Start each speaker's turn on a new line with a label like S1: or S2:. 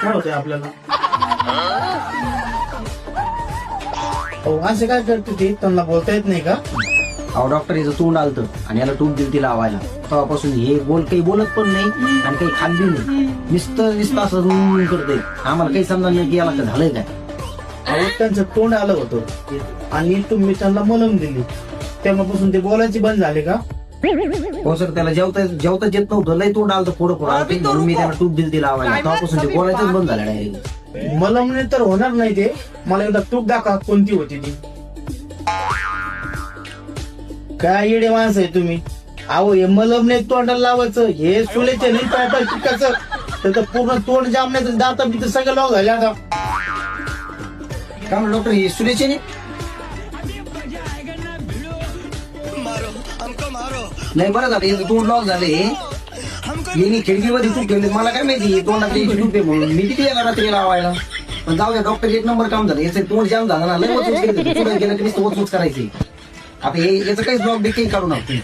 S1: काय होतंय आपल्याला? अहो, असे काय करते ते? त्यांना बोलता येत नाही का?
S2: अहो डॉक्टर याचं तोंड आलतं आणि याला टूप दिली तिला लावायला. तेव्हापासून हे काही बोलत पण नाही आणि काही खाल्ली नाही. नुसतं असं करतंय. आम्हाला काही समजा नाही की याला काय झालंय काय.
S1: अहो, त्यांचं तोंड आलं होतं आणि तुम्ही त्यांना मलम दिली, तेव्हापासून ते बोलायचे बंद झाले का?
S2: हो सर, त्याला जेवताच येत नव्हतं. लय तोंड आलं पुढं म्हणून मी त्याला टूप दिली तिला लावायला. तेव्हापासून ते बोलायचंच बंद झालं डायरेक्ट.
S1: मलमने तर होणार नाही ते. मला एकदा तूप दाखवा कोणती होती ती. काय येडे माणसं आहे तुम्ही. अहो, हे मलमने तोंडाला लावायचं, हे सुलेचे नाही पाय चिकाचं, तर पूर्ण तोंड जामण्याचं दाता बित सगळं लॉक झाले आता.
S2: का डॉक्टर हे सुरेचे नाही? नाही बरं झालं याचं तोंड लॉक झाले. यांनी खिडकीमध्ये तूप ठेवले. मला काय माहिती तोंडात याची तूप आहे म्हणून. मी किती येणार रात्री लावायला. पण जाऊ द्या, डॉक्टर एक नंबर काम झालं. याचं तोंड जाम झालं ना. लय वचूच केलं. पुढे गेलं की नुसतं वचूच करायचे. आता याचं काहीच ब्लॉक बी काही काढू नका.